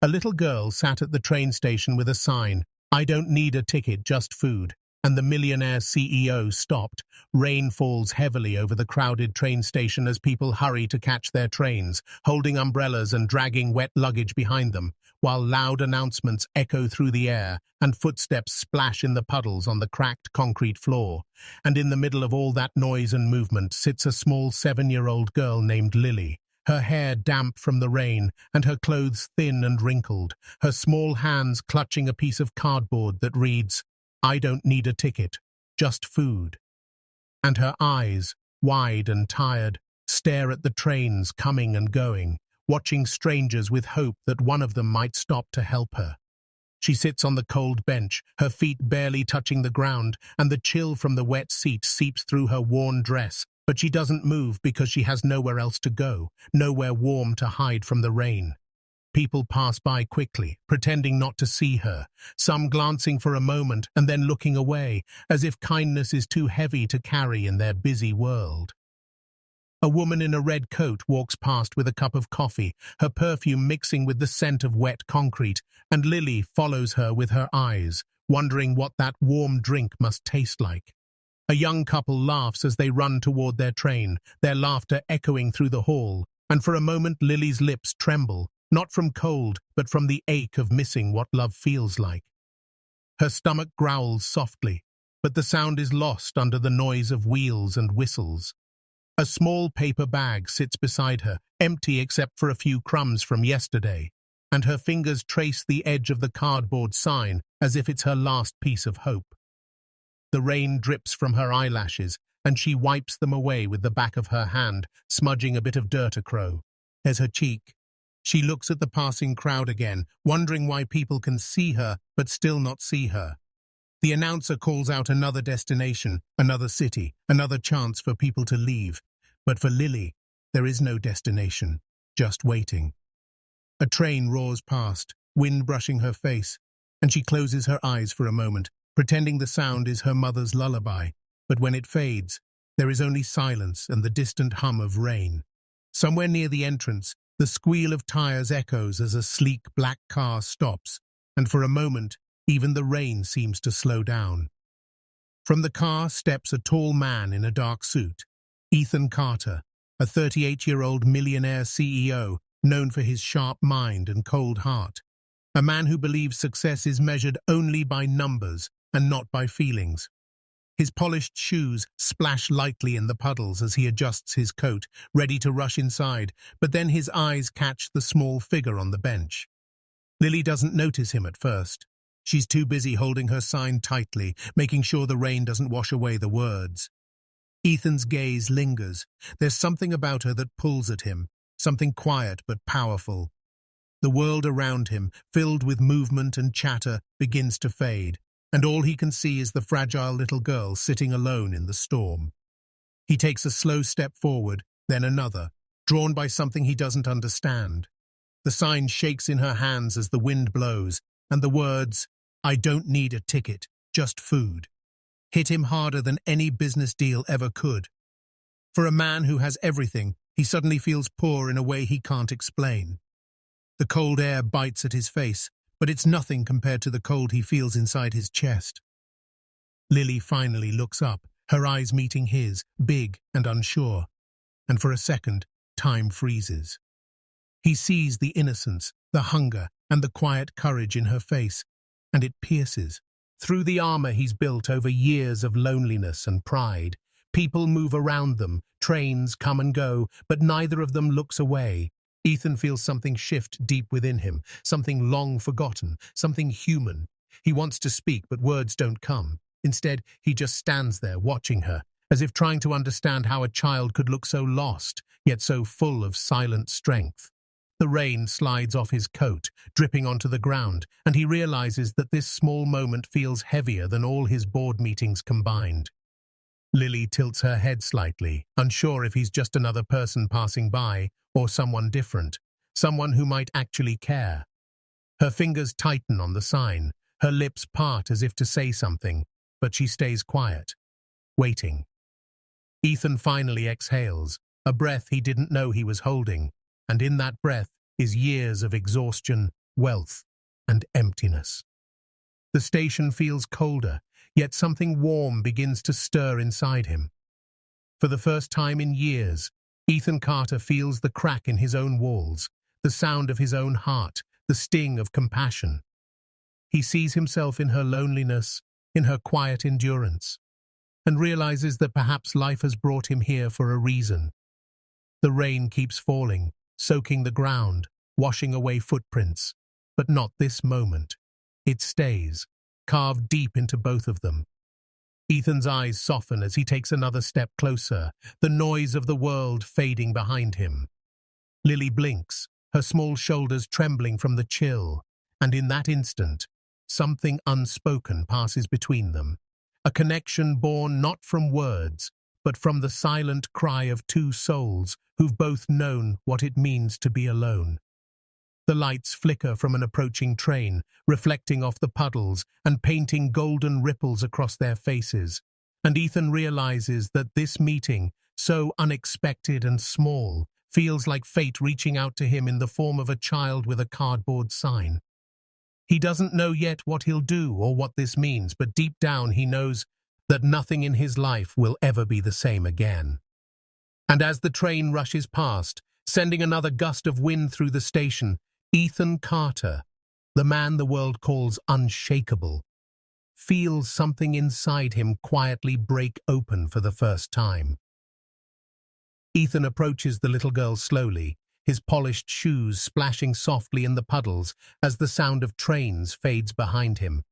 A little girl sat at the train station with a sign, "I don't need a ticket, just food," and the Millionaire CEO stopped. Rain falls heavily over the crowded train station as people hurry to catch their trains, holding umbrellas and dragging wet luggage behind them, while loud announcements echo through the air and footsteps splash in the puddles on the cracked concrete floor. And in the middle of all that noise and movement sits a small 7-year-old girl named Lily, her hair damp from the rain and her clothes thin and wrinkled, her small hands clutching a piece of cardboard that reads, "I don't need a ticket, just food." And her eyes, wide and tired, stare at the trains coming and going, watching strangers with hope that one of them might stop to help her. She sits on the cold bench, her feet barely touching the ground, and the chill from the wet seat seeps through her worn dress, but she doesn't move because she has nowhere else to go, nowhere warm to hide from the rain. People pass by quickly, pretending not to see her, some glancing for a moment and then looking away, as if kindness is too heavy to carry in their busy world. A woman in a red coat walks past with a cup of coffee, her perfume mixing with the scent of wet concrete, and Lily follows her with her eyes, wondering what that warm drink must taste like. A young couple laughs as they run toward their train, their laughter echoing through the hall, and for a moment Lily's lips tremble, not from cold, but from the ache of missing what love feels like. Her stomach growls softly, but the sound is lost under the noise of wheels and whistles. A small paper bag sits beside her, empty except for a few crumbs from yesterday, and her fingers trace the edge of the cardboard sign as if it's her last piece of hope. The rain drips from her eyelashes, and she wipes them away with the back of her hand, smudging a bit of dirt across her cheek. She looks at the passing crowd again, wondering why people can see her but still not see her. The announcer calls out another destination, another city, another chance for people to leave. But for Lily, there is no destination, just waiting. A train roars past, wind brushing her face, and she closes her eyes for a moment, pretending the sound is her mother's lullaby. But when it fades, there is only silence and the distant hum of rain. Somewhere near the entrance, the squeal of tires echoes as a sleek black car stops, and for a moment, even the rain seems to slow down. From the car steps a tall man in a dark suit, Ethan Carter, a 38-year-old millionaire CEO known for his sharp mind and cold heart. A man who believes success is measured only by numbers and not by feelings. His polished shoes splash lightly in the puddles as he adjusts his coat, ready to rush inside, but then his eyes catch the small figure on the bench. Lily doesn't notice him at first. She's too busy holding her sign tightly, making sure the rain doesn't wash away the words. Ethan's gaze lingers. There's something about her that pulls at him, something quiet but powerful. The world around him, filled with movement and chatter, begins to fade, and all he can see is the fragile little girl sitting alone in the storm. He takes a slow step forward, then another, drawn by something he doesn't understand. The sign shakes in her hands as the wind blows, and the words, "I don't need a ticket, just food," hit him harder than any business deal ever could. For a man who has everything, he suddenly feels poor in a way he can't explain. The cold air bites at his face, but it's nothing compared to the cold he feels inside his chest. Lily finally looks up, her eyes meeting his, big and unsure, and for a second, time freezes. He sees the innocence, the hunger, and the quiet courage in her face, and it pierces. Through the armor he's built over years of loneliness and pride, people move around them, trains come and go, but neither of them looks away. Ethan feels something shift deep within him, something long forgotten, something human. He wants to speak, but words don't come. Instead, he just stands there watching her, as if trying to understand how a child could look so lost, yet so full of silent strength. The rain slides off his coat, dripping onto the ground, and he realizes that this small moment feels heavier than all his board meetings combined. Lily tilts her head slightly, unsure if he's just another person passing by, or someone different, someone who might actually care. Her fingers tighten on the sign, her lips part as if to say something, but she stays quiet, waiting. Ethan finally exhales, a breath he didn't know he was holding, and in that breath is years of exhaustion, wealth, and emptiness. The station feels colder, yet something warm begins to stir inside him. For the first time in years, Ethan Carter feels the crack in his own walls, the sound of his own heart, the sting of compassion. He sees himself in her loneliness, in her quiet endurance, and realizes that perhaps life has brought him here for a reason. The rain keeps falling, soaking the ground, washing away footprints, but not this moment. It stays, carved deep into both of them. Ethan's eyes soften as he takes another step closer, the noise of the world fading behind him. Lily blinks, her small shoulders trembling from the chill, and in that instant, something unspoken passes between them. A connection born not from words, but from the silent cry of two souls who've both known what it means to be alone. The lights flicker from an approaching train, reflecting off the puddles and painting golden ripples across their faces. And Ethan realizes that this meeting, so unexpected and small, feels like fate reaching out to him in the form of a child with a cardboard sign. He doesn't know yet what he'll do or what this means, but deep down he knows that nothing in his life will ever be the same again. And as the train rushes past, sending another gust of wind through the station, Ethan Carter, the man the world calls unshakable, feels something inside him quietly break open for the first time. Ethan approaches the little girl slowly, his polished shoes splashing softly in the puddles as the sound of trains fades behind him.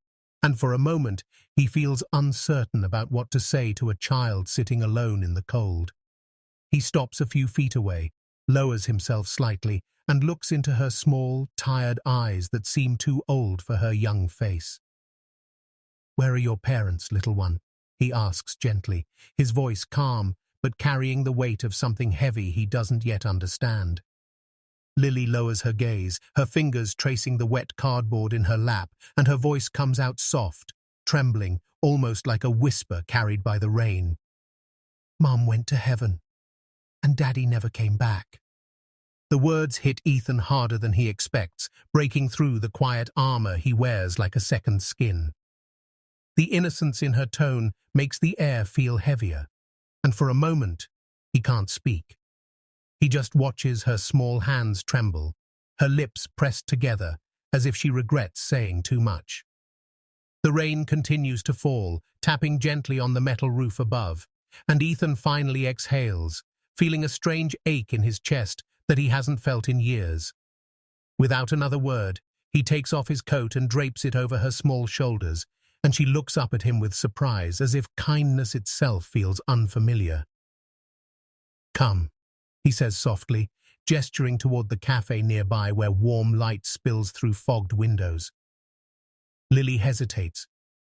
And for a moment, he feels uncertain about what to say to a child sitting alone in the cold. He stops a few feet away, lowers himself slightly, and looks into her small, tired eyes that seem too old for her young face. "Where are your parents, little one?" he asks gently, his voice calm, but carrying the weight of something heavy he doesn't yet understand. Lily lowers her gaze, her fingers tracing the wet cardboard in her lap, and her voice comes out soft, trembling, almost like a whisper carried by the rain. "Mom went to heaven, and Daddy never came back." The words hit Ethan harder than he expects, breaking through the quiet armor he wears like a second skin. The innocence in her tone makes the air feel heavier, and for a moment, he can't speak. He just watches her small hands tremble, her lips pressed together, as if she regrets saying too much. The rain continues to fall, tapping gently on the metal roof above, and Ethan finally exhales, feeling a strange ache in his chest that he hasn't felt in years. Without another word, he takes off his coat and drapes it over her small shoulders, and she looks up at him with surprise, as if kindness itself feels unfamiliar. "Come," he says softly, gesturing toward the cafe nearby where warm light spills through fogged windows. Lily hesitates,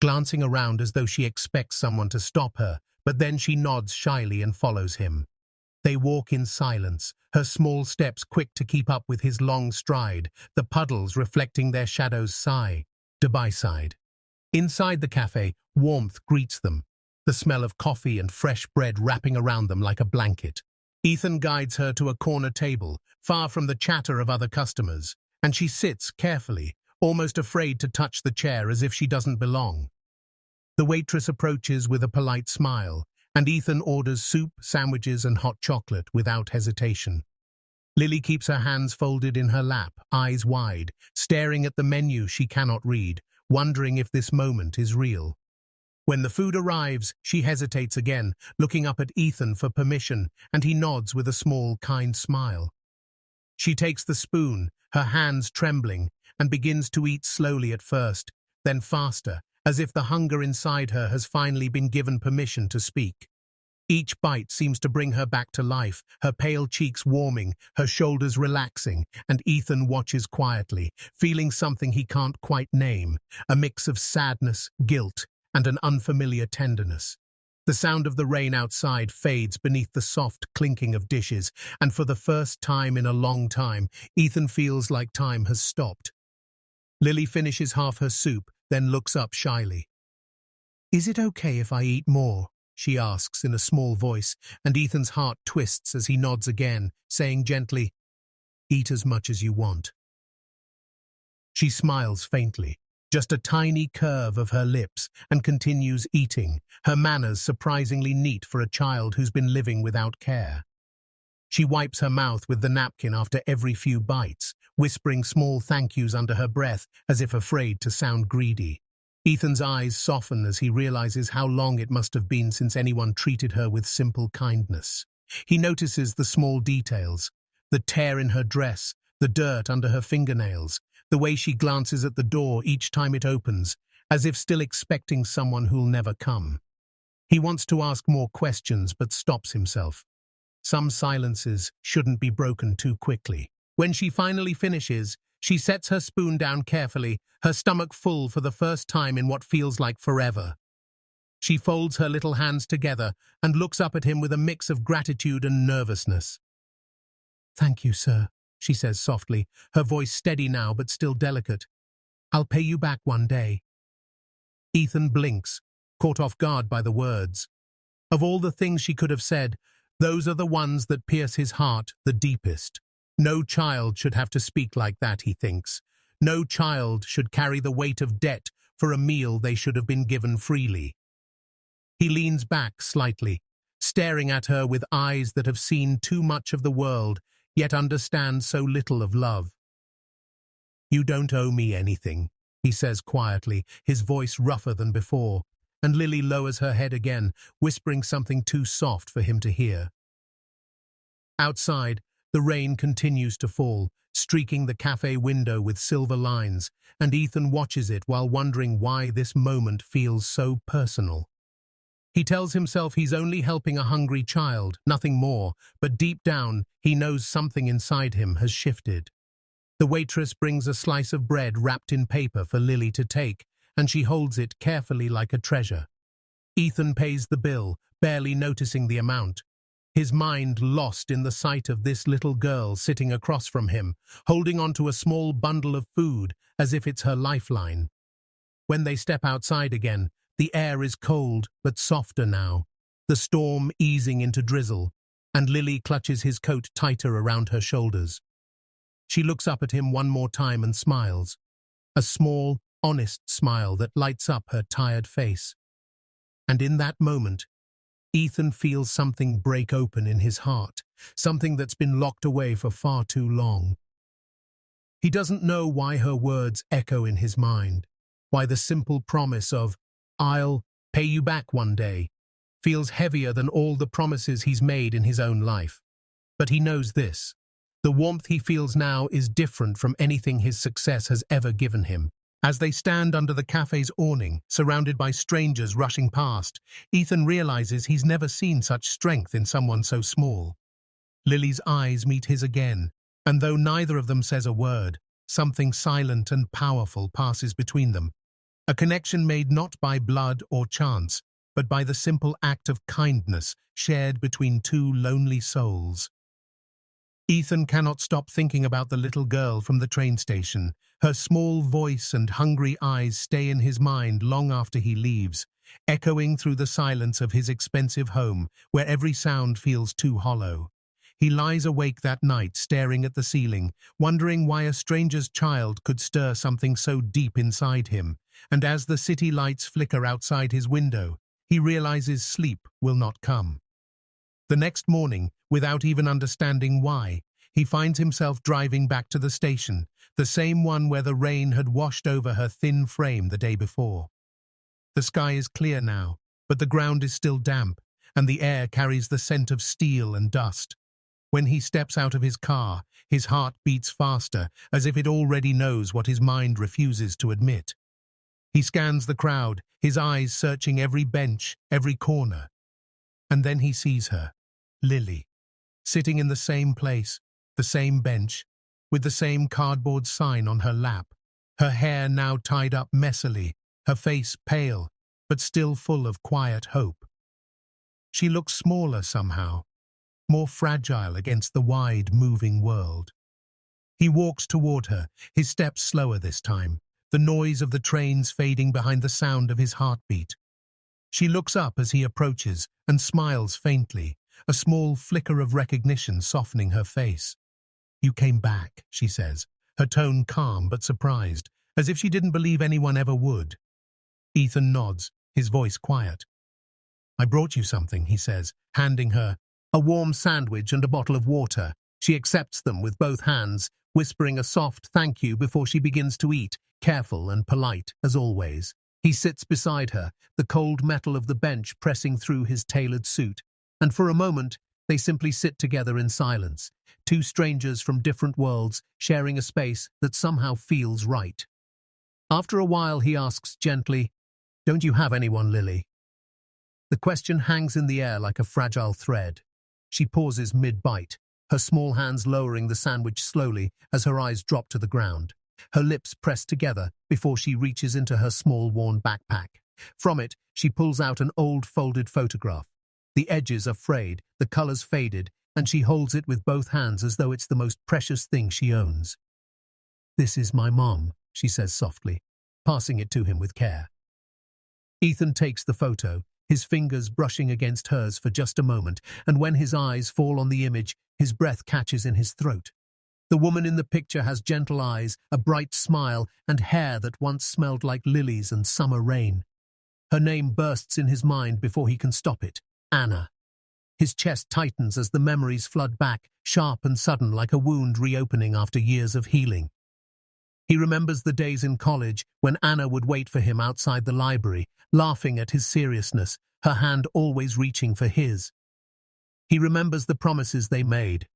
glancing around as though she expects someone to stop her, but then she nods shyly and follows him. They walk in silence, her small steps quick to keep up with his long stride, the puddles reflecting their shadows side by side. Inside the cafe, warmth greets them, the smell of coffee and fresh bread wrapping around them like a blanket. Ethan guides her to a corner table, far from the chatter of other customers, and she sits carefully, almost afraid to touch the chair as if she doesn't belong. The waitress approaches with a polite smile, and Ethan orders soup, sandwiches, and hot chocolate without hesitation. Lily keeps her hands folded in her lap, eyes wide, staring at the menu she cannot read, wondering if this moment is real. When the food arrives, she hesitates again, looking up at Ethan for permission, and he nods with a small, kind smile. She takes the spoon, her hands trembling, and begins to eat slowly at first, then faster, as if the hunger inside her has finally been given permission to speak. Each bite seems to bring her back to life, her pale cheeks warming, her shoulders relaxing, and Ethan watches quietly, feeling something he can't quite name, a mix of sadness, guilt, and an unfamiliar tenderness. The sound of the rain outside fades beneath the soft clinking of dishes, and for the first time in a long time, Ethan feels like time has stopped. Lily finishes half her soup, then looks up shyly. "Is it okay if I eat more?" she asks in a small voice, and Ethan's heart twists as he nods again, saying gently, "Eat as much as you want." She smiles faintly, just a tiny curve of her lips, and continues eating, her manners surprisingly neat for a child who's been living without care. She wipes her mouth with the napkin after every few bites, whispering small thank yous under her breath as if afraid to sound greedy. Ethan's eyes soften as he realizes how long it must have been since anyone treated her with simple kindness. He notices the small details, the tear in her dress, the dirt under her fingernails, the way she glances at the door each time it opens, as if still expecting someone who'll never come. He wants to ask more questions but stops himself. Some silences shouldn't be broken too quickly. When she finally finishes, she sets her spoon down carefully, her stomach full for the first time in what feels like forever. She folds her little hands together and looks up at him with a mix of gratitude and nervousness. "Thank you, sir," she says softly, her voice steady now but still delicate. "I'll pay you back one day." Ethan blinks, caught off guard by the words. Of all the things she could have said, those are the ones that pierce his heart the deepest. No child should have to speak like that, he thinks. No child should carry the weight of debt for a meal they should have been given freely. He leans back slightly, staring at her with eyes that have seen too much of the world, yet understand so little of love. "You don't owe me anything," he says quietly, his voice rougher than before, and Lily lowers her head again, whispering something too soft for him to hear. Outside, the rain continues to fall, streaking the cafe window with silver lines, and Ethan watches it while wondering why this moment feels so personal. He tells himself he's only helping a hungry child, nothing more, but deep down, he knows something inside him has shifted. The waitress brings a slice of bread wrapped in paper for Lily to take, and she holds it carefully like a treasure. Ethan pays the bill, barely noticing the amount, his mind lost in the sight of this little girl sitting across from him, holding onto a small bundle of food as if it's her lifeline. When they step outside again, the air is cold but softer now, the storm easing into drizzle, and Lily clutches his coat tighter around her shoulders. She looks up at him one more time and smiles, a small, honest smile that lights up her tired face. And in that moment, Ethan feels something break open in his heart, something that's been locked away for far too long. He doesn't know why her words echo in his mind, why the simple promise of, "I'll pay you back one day," feels heavier than all the promises he's made in his own life. But he knows this. The warmth he feels now is different from anything his success has ever given him. As they stand under the cafe's awning, surrounded by strangers rushing past, Ethan realizes he's never seen such strength in someone so small. Lily's eyes meet his again, and though neither of them says a word, something silent and powerful passes between them. A connection made not by blood or chance, but by the simple act of kindness shared between two lonely souls. Ethan cannot stop thinking about the little girl from the train station. Her small voice and hungry eyes stay in his mind long after he leaves, echoing through the silence of his expensive home, where every sound feels too hollow. He lies awake that night, staring at the ceiling, wondering why a stranger's child could stir something so deep inside him, and as the city lights flicker outside his window, he realizes sleep will not come. The next morning, without even understanding why, he finds himself driving back to the station, the same one where the rain had washed over her thin frame the day before. The sky is clear now, but the ground is still damp, and the air carries the scent of steel and dust. When he steps out of his car, his heart beats faster, as if it already knows what his mind refuses to admit. He scans the crowd, his eyes searching every bench, every corner. And then he sees her, Lily, sitting in the same place, the same bench, with the same cardboard sign on her lap, her hair now tied up messily, her face pale, but still full of quiet hope. She looks smaller somehow, more fragile against the wide, moving world. He walks toward her, his steps slower this time, the noise of the trains fading behind the sound of his heartbeat. She looks up as he approaches and smiles faintly, a small flicker of recognition softening her face. "You came back," she says, her tone calm but surprised, as if she didn't believe anyone ever would. Ethan nods, his voice quiet. "I brought you something," he says, handing her a warm sandwich and a bottle of water. She accepts them with both hands, whispering a soft thank you before she begins to eat, careful and polite, as always. He sits beside her, the cold metal of the bench pressing through his tailored suit, and for a moment they simply sit together in silence, two strangers from different worlds sharing a space that somehow feels right. After a while he asks gently, "Don't you have anyone, Lily?" The question hangs in the air like a fragile thread. She pauses mid-bite, her small hands lowering the sandwich slowly as her eyes drop to the ground. Her lips press together before she reaches into her small worn backpack. From it, she pulls out an old folded photograph. The edges are frayed, the colors faded, and she holds it with both hands as though it's the most precious thing she owns. "This is my mom," she says softly, passing it to him with care. Ethan takes the photo, his fingers brushing against hers for just a moment, and when his eyes fall on the image, his breath catches in his throat. The woman in the picture has gentle eyes, a bright smile, and hair that once smelled like lilies and summer rain. Her name bursts in his mind before he can stop it: Anna. His chest tightens as the memories flood back, sharp and sudden like a wound reopening after years of healing. He remembers the days in college when Anna would wait for him outside the library, laughing at his seriousness, her hand always reaching for his. He remembers the promises they made,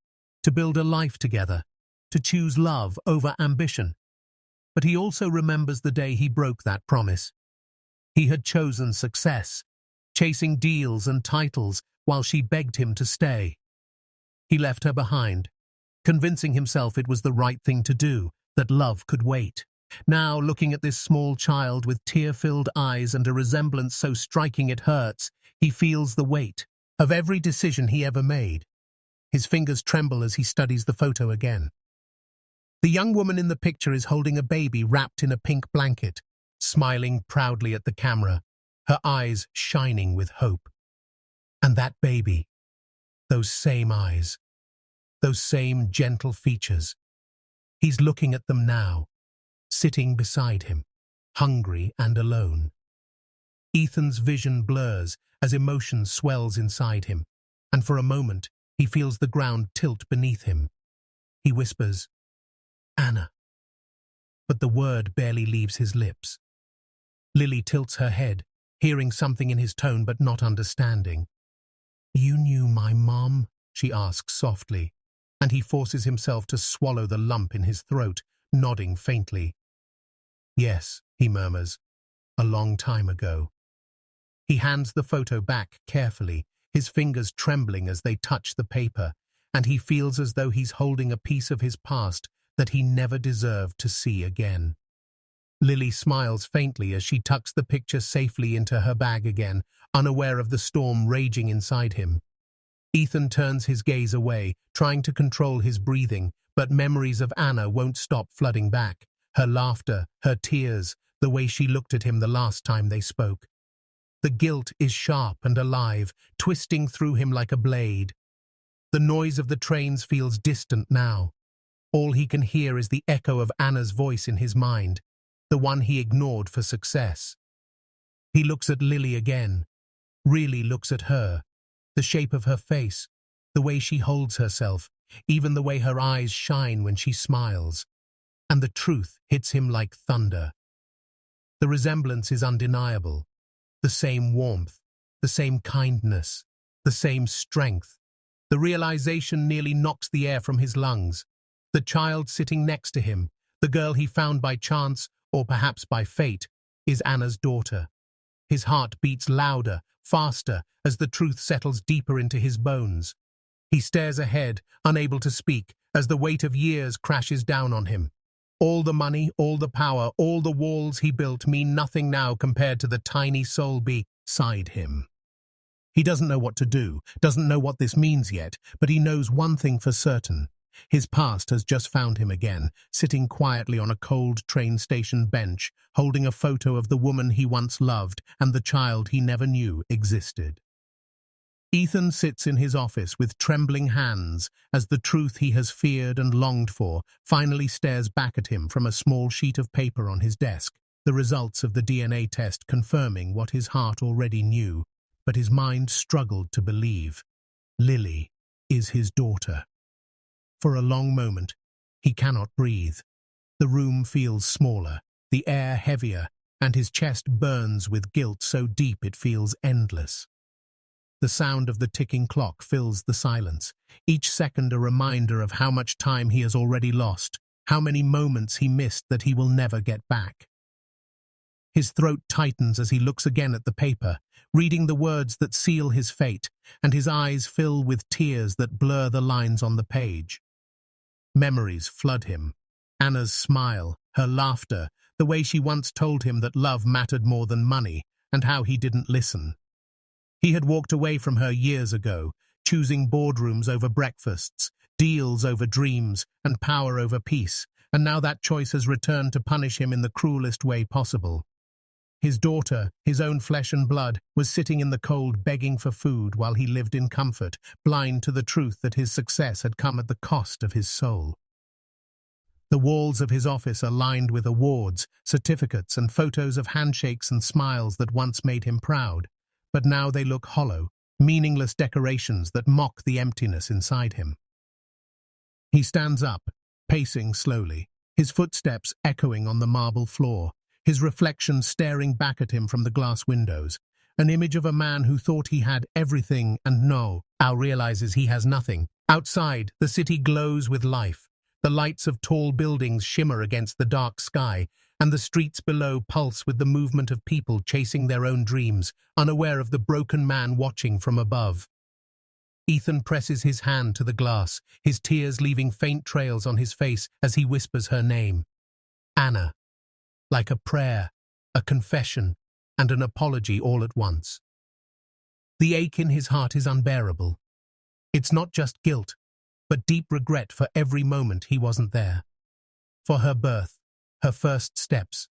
to build a life together, to choose love over ambition. But he also remembers the day he broke that promise. He had chosen success, chasing deals and titles while she begged him to stay. He left her behind, convincing himself it was the right thing to do, that love could wait. Now, looking at this small child with tear-filled eyes and a resemblance so striking it hurts, he feels the weight of every decision he ever made. His fingers tremble as he studies the photo again. The young woman in the picture is holding a baby wrapped in a pink blanket, smiling proudly at the camera, her eyes shining with hope. And that baby, those same eyes, those same gentle features. He's looking at them now, sitting beside him, hungry and alone. Ethan's vision blurs as emotion swells inside him, and for a moment he feels the ground tilt beneath him. He whispers, "Anna." But the word barely leaves his lips. Lily tilts her head, hearing something in his tone but not understanding. "You knew my mom?" she asks softly, and he forces himself to swallow the lump in his throat, nodding faintly. "Yes," he murmurs, "a long time ago." He hands the photo back carefully, his fingers trembling as they touch the paper, and he feels as though he's holding a piece of his past that he never deserved to see again. Lily smiles faintly as she tucks the picture safely into her bag again, unaware of the storm raging inside him. Ethan turns his gaze away, trying to control his breathing, but memories of Anna won't stop flooding back. Her laughter, her tears, the way she looked at him the last time they spoke. The guilt is sharp and alive, twisting through him like a blade. The noise of the trains feels distant now. All he can hear is the echo of Anna's voice in his mind, the one he ignored for success. He looks at Lily again, really looks at her, the shape of her face, the way she holds herself, even the way her eyes shine when she smiles. And the truth hits him like thunder. The resemblance is undeniable. The same warmth, the same kindness, the same strength. The realization nearly knocks the air from his lungs. The child sitting next to him, the girl he found by chance, or perhaps by fate, is Anna's daughter. His heart beats louder, faster, as the truth settles deeper into his bones. He stares ahead, unable to speak, as the weight of years crashes down on him. All the money, all the power, all the walls he built mean nothing now compared to the tiny soul beside him. He doesn't know what to do, doesn't know what this means yet, but he knows one thing for certain. His past has just found him again, sitting quietly on a cold train station bench, holding a photo of the woman he once loved and the child he never knew existed. Ethan sits in his office with trembling hands as the truth he has feared and longed for finally stares back at him from a small sheet of paper on his desk, the results of the DNA test confirming what his heart already knew, but his mind struggled to believe. Lily is his daughter. For a long moment, he cannot breathe. The room feels smaller, the air heavier, and his chest burns with guilt so deep it feels endless. The sound of the ticking clock fills the silence, each second a reminder of how much time he has already lost, how many moments he missed that he will never get back. His throat tightens as he looks again at the paper, reading the words that seal his fate, and his eyes fill with tears that blur the lines on the page. Memories flood him. Anna's smile, her laughter, the way she once told him that love mattered more than money, and how he didn't listen. He had walked away from her years ago, choosing boardrooms over breakfasts, deals over dreams, and power over peace, and now that choice has returned to punish him in the cruelest way possible. His daughter, his own flesh and blood, was sitting in the cold begging for food while he lived in comfort, blind to the truth that his success had come at the cost of his soul. The walls of his office are lined with awards, certificates, and photos of handshakes and smiles that once made him proud, but now they look hollow, meaningless decorations that mock the emptiness inside him. He stands up, pacing slowly, his footsteps echoing on the marble floor, his reflection staring back at him from the glass windows, an image of a man who thought he had everything and now realizes he has nothing. Outside, the city glows with life. The lights of tall buildings shimmer against the dark sky, and the streets below pulse with the movement of people chasing their own dreams, unaware of the broken man watching from above. Ethan presses his hand to the glass, his tears leaving faint trails on his face as he whispers her name. Anna. Like a prayer, a confession, and an apology all at once. The ache in his heart is unbearable. It's not just guilt, but deep regret for every moment he wasn't there. For her birth, her first steps,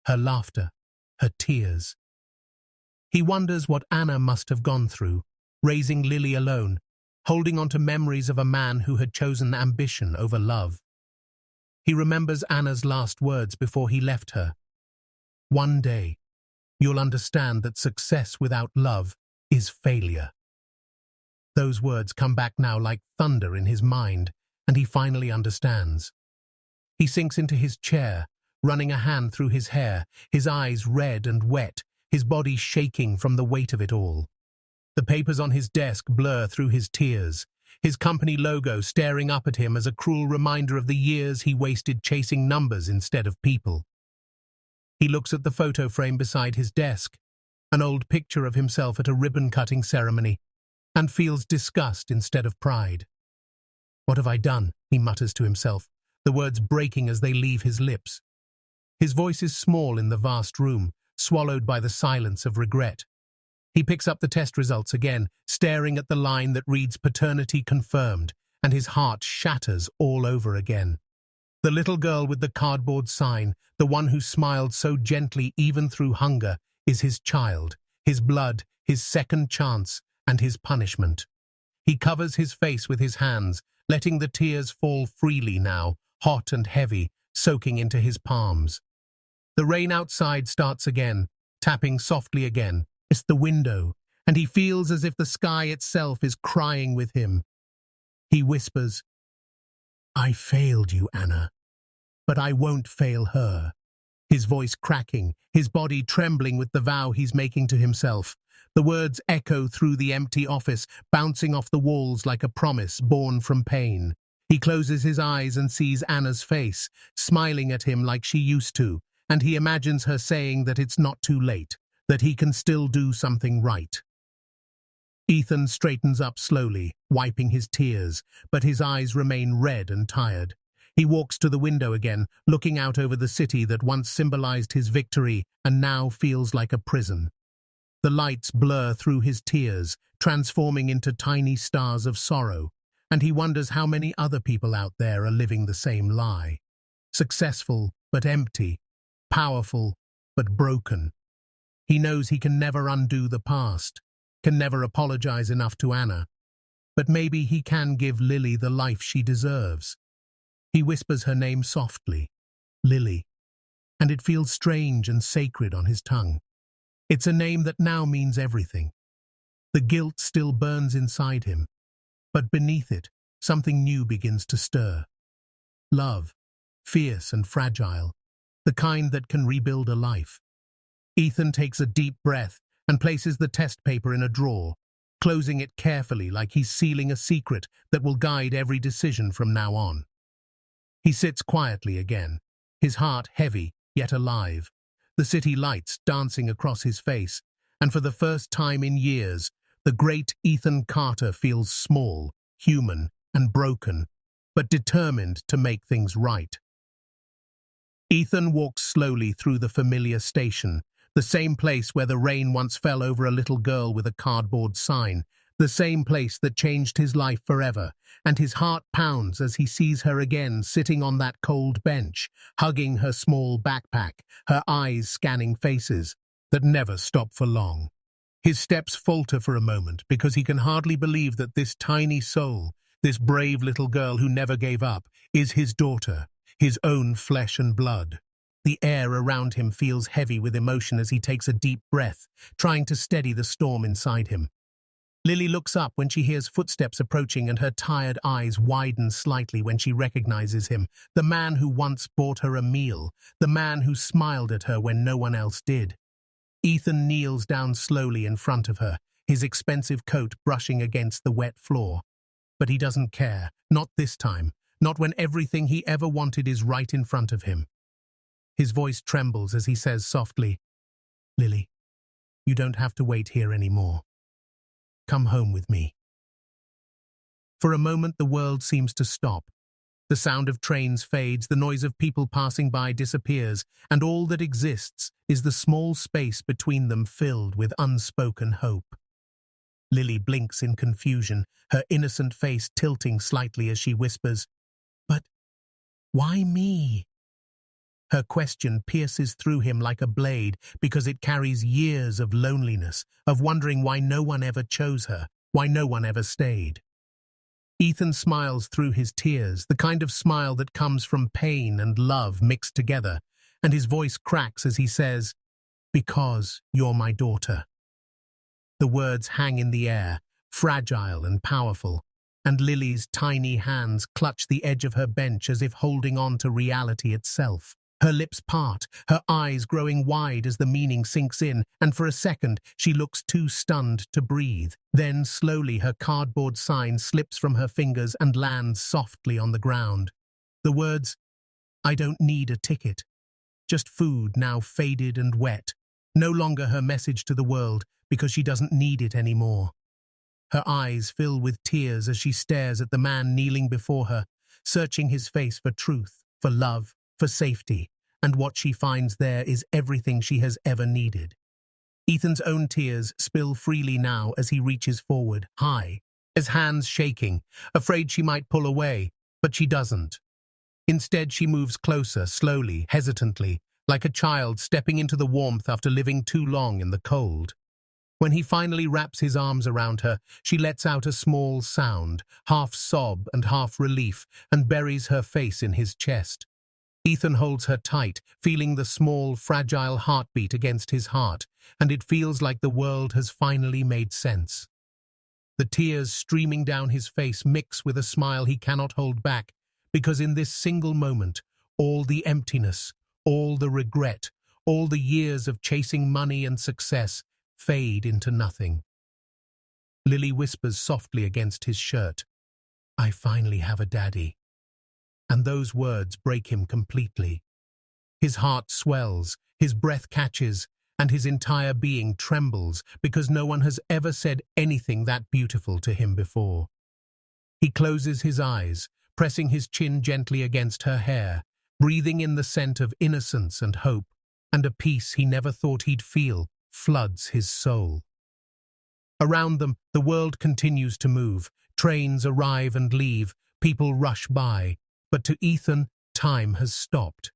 her laughter, her tears. He wonders what Anna must have gone through, raising Lily alone, holding on to memories of a man who had chosen ambition over love. He remembers Anna's last words before he left her. One day, you'll understand that success without love is failure. Those words come back now like thunder in his mind, and he finally understands. He sinks into his chair, running a hand through his hair, his eyes red and wet, his body shaking from the weight of it all. The papers on his desk blur through his tears, his company logo staring up at him as a cruel reminder of the years he wasted chasing numbers instead of people. He looks at the photo frame beside his desk, an old picture of himself at a ribbon-cutting ceremony, and feels disgust instead of pride. What have I done? He mutters to himself, the words breaking as they leave his lips. His voice is small in the vast room, swallowed by the silence of regret. He picks up the test results again, staring at the line that reads paternity confirmed, and his heart shatters all over again. The little girl with the cardboard sign, the one who smiled so gently even through hunger, is his child, his blood, his second chance, and his punishment. He covers his face with his hands, letting the tears fall freely now, hot and heavy, soaking into his palms. The rain outside starts again, tapping softly again. It's the window, and he feels as if the sky itself is crying with him. He whispers, "I failed you, Anna, but I won't fail her." His voice cracking, his body trembling with the vow he's making to himself. The words echo through the empty office, bouncing off the walls like a promise born from pain. He closes his eyes and sees Anna's face, smiling at him like she used to, and he imagines her saying that it's not too late, that he can still do something right. Ethan straightens up slowly, wiping his tears, but his eyes remain red and tired. He walks to the window again, looking out over the city that once symbolized his victory and now feels like a prison. The lights blur through his tears, transforming into tiny stars of sorrow, and he wonders how many other people out there are living the same lie. Successful but empty, powerful but broken. He knows he can never undo the past, can never apologize enough to Anna. But maybe he can give Lily the life she deserves. He whispers her name softly, Lily, and it feels strange and sacred on his tongue. It's a name that now means everything. The guilt still burns inside him, but beneath it, something new begins to stir. Love, fierce and fragile, the kind that can rebuild a life. Ethan takes a deep breath and places the test paper in a drawer, closing it carefully like he's sealing a secret that will guide every decision from now on. He sits quietly again, his heart heavy yet alive, the city lights dancing across his face, and for the first time in years, the great Ethan Carter feels small, human, and broken, but determined to make things right. Ethan walks slowly through the familiar station, the same place where the rain once fell over a little girl with a cardboard sign, the same place that changed his life forever, and his heart pounds as he sees her again sitting on that cold bench, hugging her small backpack, her eyes scanning faces that never stop for long. His steps falter for a moment because he can hardly believe that this tiny soul, this brave little girl who never gave up, is his daughter, his own flesh and blood. The air around him feels heavy with emotion as he takes a deep breath, trying to steady the storm inside him. Lily looks up when she hears footsteps approaching, and her tired eyes widen slightly when she recognizes him, the man who once bought her a meal, the man who smiled at her when no one else did. Ethan kneels down slowly in front of her, his expensive coat brushing against the wet floor. But he doesn't care, not this time, not when everything he ever wanted is right in front of him. His voice trembles as he says softly, "Lily, you don't have to wait here anymore. Come home with me." For a moment the world seems to stop. The sound of trains fades, the noise of people passing by disappears, and all that exists is the small space between them filled with unspoken hope. Lily blinks in confusion, her innocent face tilting slightly as she whispers, "But why me?" Her question pierces through him like a blade because it carries years of loneliness, of wondering why no one ever chose her, why no one ever stayed. Ethan smiles through his tears, the kind of smile that comes from pain and love mixed together, and his voice cracks as he says, "Because you're my daughter." The words hang in the air, fragile and powerful, and Lily's tiny hands clutch the edge of her bench as if holding on to reality itself. Her lips part, her eyes growing wide as the meaning sinks in, and for a second she looks too stunned to breathe. Then slowly her cardboard sign slips from her fingers and lands softly on the ground. The words, "I don't need a ticket," just food now faded and wet, no longer her message to the world because she doesn't need it anymore. Her eyes fill with tears as she stares at the man kneeling before her, searching his face for truth, for love, for safety, and what she finds there is everything she has ever needed. Ethan's own tears spill freely now as he reaches forward, high, his hands shaking, afraid she might pull away, but she doesn't. Instead, she moves closer, slowly, hesitantly, like a child stepping into the warmth after living too long in the cold. When he finally wraps his arms around her, she lets out a small sound, half sob and half relief, and buries her face in his chest. Ethan holds her tight, feeling the small, fragile heartbeat against his heart, and it feels like the world has finally made sense. The tears streaming down his face mix with a smile he cannot hold back, because in this single moment, all the emptiness, all the regret, all the years of chasing money and success fade into nothing. Lily whispers softly against his shirt, "I finally have a daddy." And those words break him completely. His heart swells, his breath catches, and his entire being trembles because no one has ever said anything that beautiful to him before. He closes his eyes, pressing his chin gently against her hair, breathing in the scent of innocence and hope, and a peace he never thought he'd feel floods his soul. Around them, the world continues to move. Trains arrive and leave, people rush by, but to Ethan, time has stopped.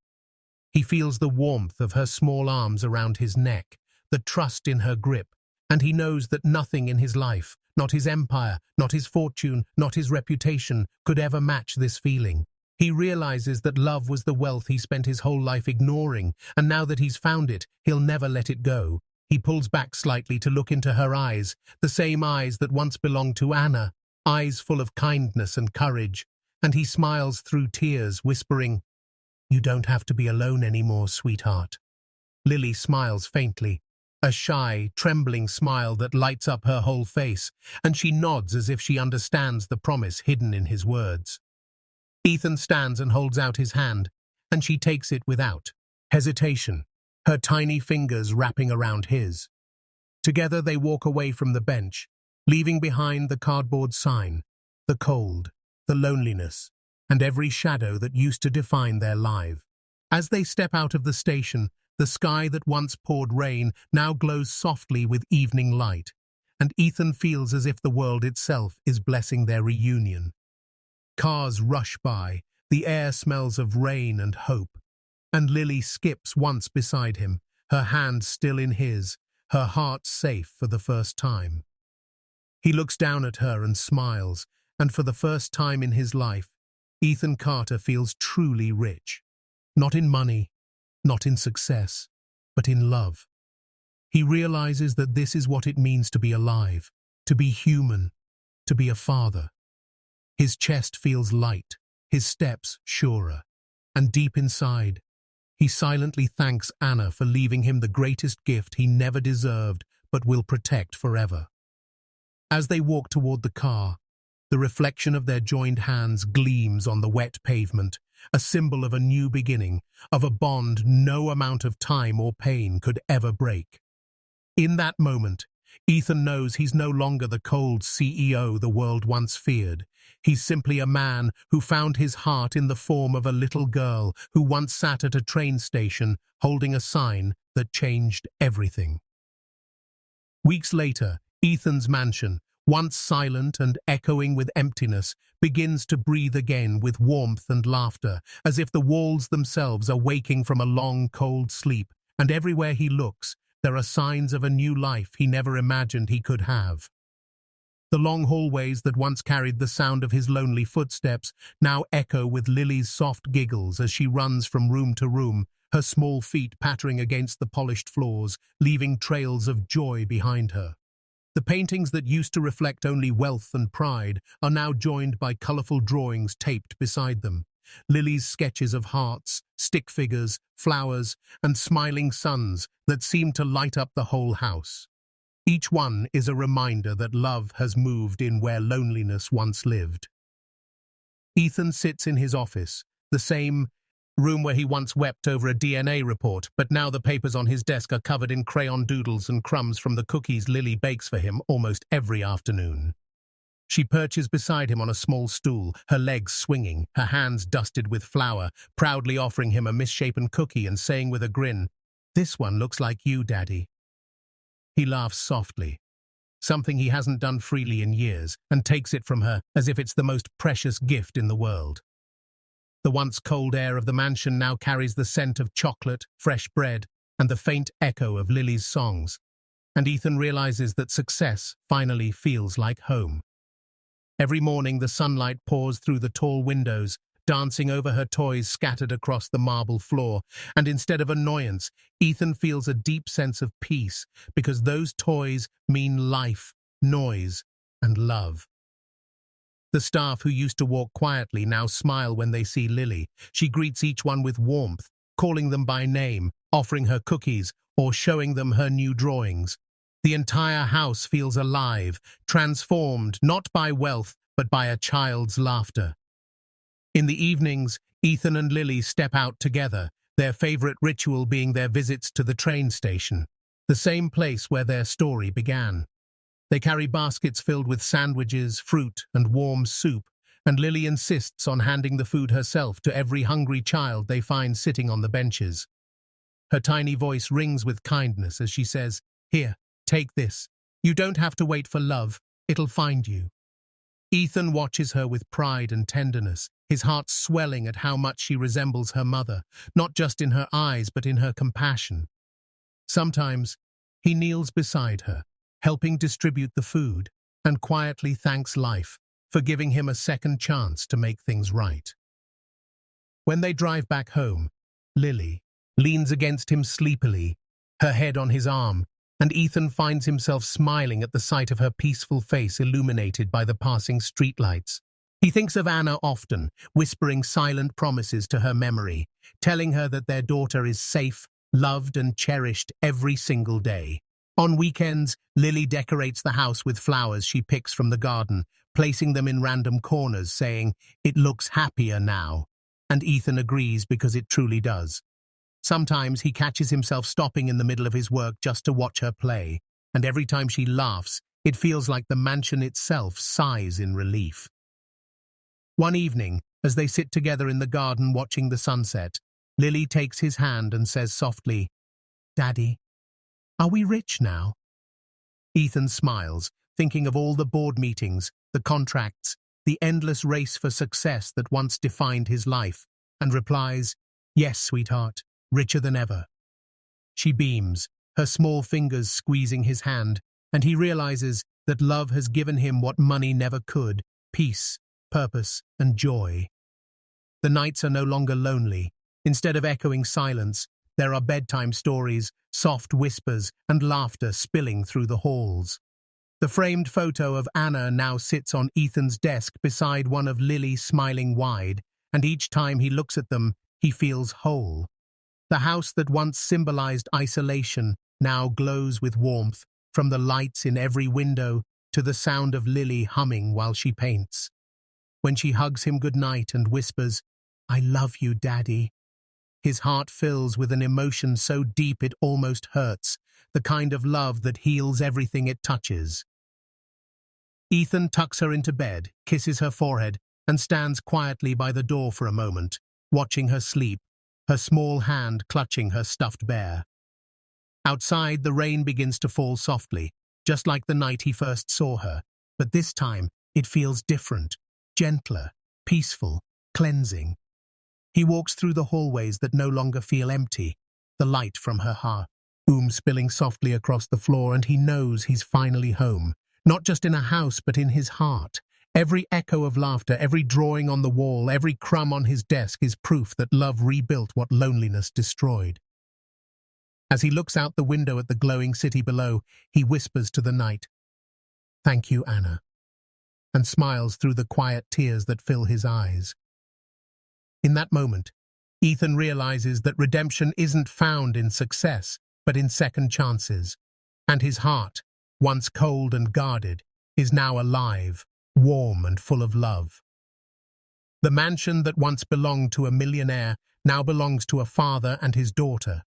He feels the warmth of her small arms around his neck, the trust in her grip, And he knows that nothing in his life, not his empire, not his fortune, not his reputation, could ever match this feeling. He realizes that love was the wealth he spent his whole life ignoring, and now that he's found it, he'll never let it go. He pulls back slightly to look into her eyes, the same eyes that once belonged to Anna, eyes full of kindness and courage, and he smiles through tears, whispering, "You don't have to be alone anymore, sweetheart." Lily smiles faintly, a shy, trembling smile that lights up her whole face, and she nods as if she understands the promise hidden in his words. Ethan stands and holds out his hand, and she takes it without hesitation, her tiny fingers wrapping around his. Together they walk away from the bench, leaving behind the cardboard sign, the cold, the loneliness, and every shadow that used to define their life. As they step out of the station, the sky that once poured rain now glows softly with evening light, and Ethan feels as if the world itself is blessing their reunion. Cars rush by, the air smells of rain and hope, and Lily skips once beside him, her hand still in his, her heart safe for the first time. He looks down at her and smiles, and for the first time in his life, Ethan Carter feels truly rich. Not in money, not in success, but in love. He realizes that this is what it means to be alive, to be human, to be a father. His chest feels light, his steps surer, and deep inside, he silently thanks Anna for leaving him the greatest gift he never deserved but will protect forever. As they walk toward the car, the reflection of their joined hands gleams on the wet pavement, a symbol of a new beginning, of a bond no amount of time or pain could ever break. In that moment, Ethan knows he's no longer the cold CEO the world once feared. He's simply a man who found his heart in the form of a little girl who once sat at a train station holding a sign that changed everything. Weeks later, Ethan's mansion, once silent and echoing with emptiness, begins to breathe again with warmth and laughter, as if the walls themselves are waking from a long, cold sleep, and everywhere he looks, there are signs of a new life he never imagined he could have. The long hallways that once carried the sound of his lonely footsteps now echo with Lily's soft giggles as she runs from room to room, her small feet pattering against the polished floors, leaving trails of joy behind her. The paintings that used to reflect only wealth and pride are now joined by colorful drawings taped beside them. Lily's sketches of hearts, stick figures, flowers, and smiling suns that seem to light up the whole house. Each one is a reminder that love has moved in where loneliness once lived. Ethan sits in his office, the same room where he once wept over a DNA report, but now the papers on his desk are covered in crayon doodles and crumbs from the cookies Lily bakes for him almost every afternoon. She perches beside him on a small stool, her legs swinging, her hands dusted with flour, proudly offering him a misshapen cookie and saying with a grin, "This one looks like you, Daddy." He laughs softly, something he hasn't done freely in years, and takes it from her as if it's the most precious gift in the world. The once cold air of the mansion now carries the scent of chocolate, fresh bread, and the faint echo of Lily's songs, and Ethan realizes that success finally feels like home. Every morning the sunlight pours through the tall windows, dancing over her toys scattered across the marble floor, and instead of annoyance, Ethan feels a deep sense of peace, because those toys mean life, noise, and love. The staff who used to walk quietly now smile when they see Lily. She greets each one with warmth, calling them by name, offering her cookies, or showing them her new drawings. The entire house feels alive, transformed not by wealth, but by a child's laughter. In the evenings, Ethan and Lily step out together, their favorite ritual being their visits to the train station, the same place where their story began. They carry baskets filled with sandwiches, fruit, and warm soup, and Lily insists on handing the food herself to every hungry child they find sitting on the benches. Her tiny voice rings with kindness as she says, "Here, take this. You don't have to wait for love, it'll find you." Ethan watches her with pride and tenderness, his heart swelling at how much she resembles her mother, not just in her eyes but in her compassion. Sometimes, he kneels beside her, helping distribute the food, and quietly thanks life for giving him a second chance to make things right. When they drive back home, Lily leans against him sleepily, her head on his arm, and Ethan finds himself smiling at the sight of her peaceful face illuminated by the passing streetlights. He thinks of Anna often, whispering silent promises to her memory, telling her that their daughter is safe, loved and cherished every single day. On weekends, Lily decorates the house with flowers she picks from the garden, placing them in random corners, saying, "It looks happier now." And Ethan agrees because it truly does. Sometimes he catches himself stopping in the middle of his work just to watch her play, and every time she laughs, it feels like the mansion itself sighs in relief. One evening, as they sit together in the garden watching the sunset, Lily takes his hand and says softly, "Daddy, are we rich now?" Ethan smiles, thinking of all the board meetings, the contracts, the endless race for success that once defined his life, and replies, "Yes, sweetheart, richer than ever." She beams, her small fingers squeezing his hand, and he realizes that love has given him what money never could: peace, purpose, and joy. The nights are no longer lonely. Instead of echoing silence, there are bedtime stories, soft whispers, and laughter spilling through the halls. The framed photo of Anna now sits on Ethan's desk beside one of Lily smiling wide, and each time he looks at them, he feels whole. The house that once symbolized isolation now glows with warmth, from the lights in every window to the sound of Lily humming while she paints. When she hugs him goodnight and whispers, "I love you, Daddy," his heart fills with an emotion so deep it almost hurts, the kind of love that heals everything it touches. Ethan tucks her into bed, kisses her forehead, and stands quietly by the door for a moment, watching her sleep, her small hand clutching her stuffed bear. Outside, the rain begins to fall softly, just like the night he first saw her, but this time it feels different, gentler, peaceful, cleansing. He walks through the hallways that no longer feel empty, the light from her heart spilling softly across the floor, and he knows he's finally home, not just in a house but in his heart. Every echo of laughter, every drawing on the wall, every crumb on his desk is proof that love rebuilt what loneliness destroyed. As he looks out the window at the glowing city below, he whispers to the night, "Thank you, Anna," and smiles through the quiet tears that fill his eyes. In that moment, Ethan realizes that redemption isn't found in success, but in second chances, and his heart, once cold and guarded, is now alive, warm and full of love. The mansion that once belonged to a millionaire now belongs to a father and his daughter,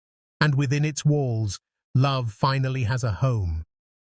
and within its walls, love finally has a home.